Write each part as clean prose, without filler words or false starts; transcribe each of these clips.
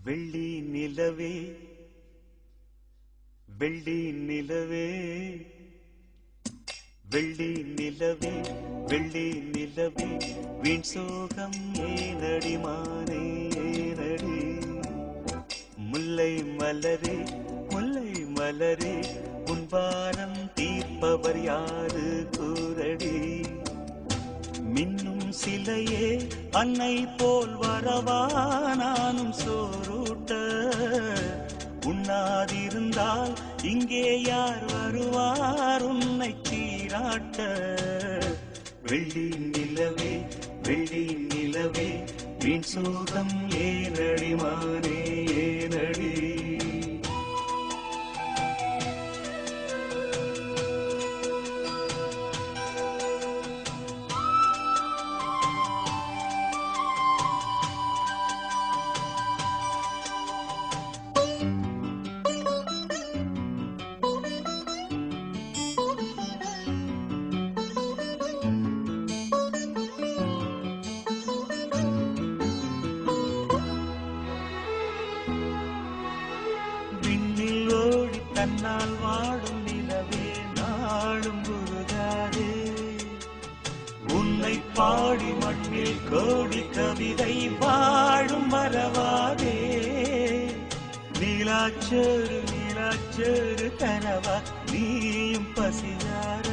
வெள்ளி நிலவே வெள்ளி நிலவே வெள்ளி நிலவே வெள்ளி நிலவே வீண் சோகம் ஏனடி மானே ஏனடி முல்லை மலரே முல்லை மலரே உன் பாரம் தீர்ப்பவர் யாரு கூரடி மின்னும் சிலையே அன்னை போல் வரவா நானும் சோறுட்ட உண்ணாதிருந்தால் இங்கே யார் வருவார் உன்னை சீராட்ட வெள்ளி நிலவே வெள்ளி நிலவே வீண் சோகம் ஏனடி மானே ஏனடி தன்னால் வாடும் நிலவே நாளும் உருகாதே உன்னை பாடி மண்ணில் கோடி கவிதை வாழும் மறவாதே நீலாச்சேரு நீலாச்சேரு கனவா நீயும் பசியார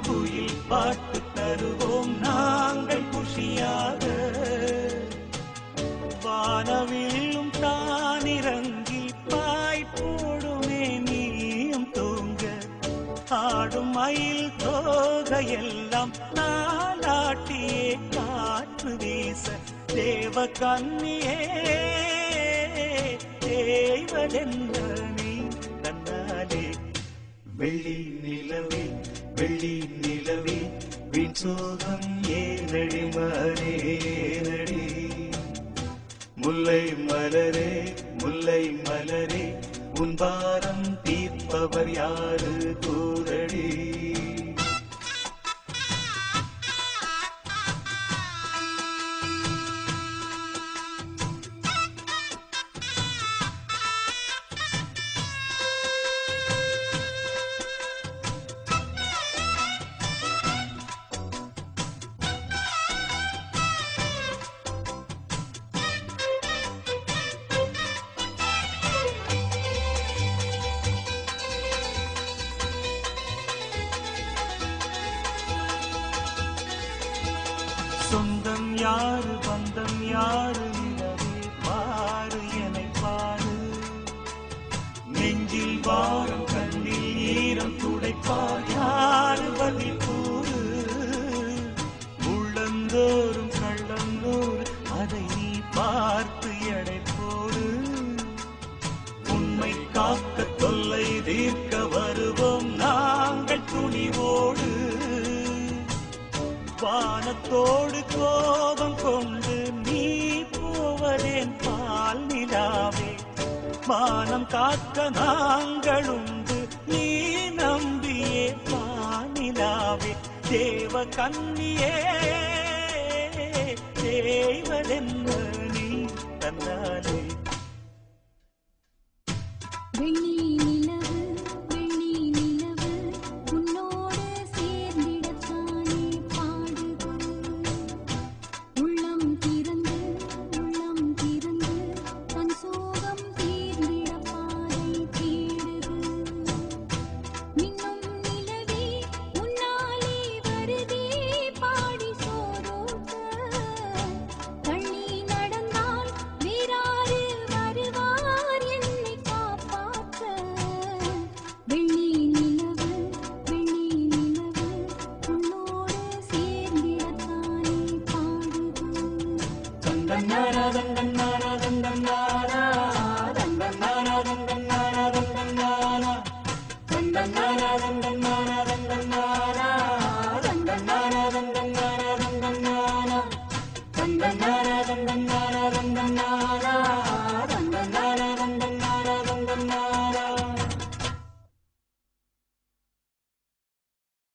குயில் பாட்டு தருவோம் நாங்கள் குஷியாக வானவில்லும் தானிறங்கி பாய் போடுமே நீயும் தூங்க ஆடும் மயில் தோகையெல்லாம் நாளாட்டியே காற்று வீச தேவ கன்னியே தேவதென்ன நீ தன்னாலே வெள்ளி நிலவே வெள்ளி நிலவே வீண் சோகம் ஏனடி மானே ஏனடி முல்லை மலரே முல்லை மலரே உன் பாரம் தீர்ப்பவர் யாரு கூரடி சொந்தம் யாரு பந்தம் யாரு நிலவே பாரு என்னை பாரு நெஞ்சில் வாரம் கண்ணில் ஈரம் துடைப்பார் யாரு பதில் கூறு உள்ளந்தோறும் கள்ளந்தோறு அதை நீ பார்த்து எடை போடு உண்மை காக்க தொல்லை தீர்க்க வருவோம் நாங்கள் துணிவோடு வானத்தோடு கோபம் கொண்டு நீ போவதேன் பால் நிலாவே மானம் காக்க நாங்களுண்டு நீ நம்பியே பானிலாவே தேவ கன்னியே தேவதென்ன நீ தன்னாலே Dun dun dun dun dun dun dun dun dun.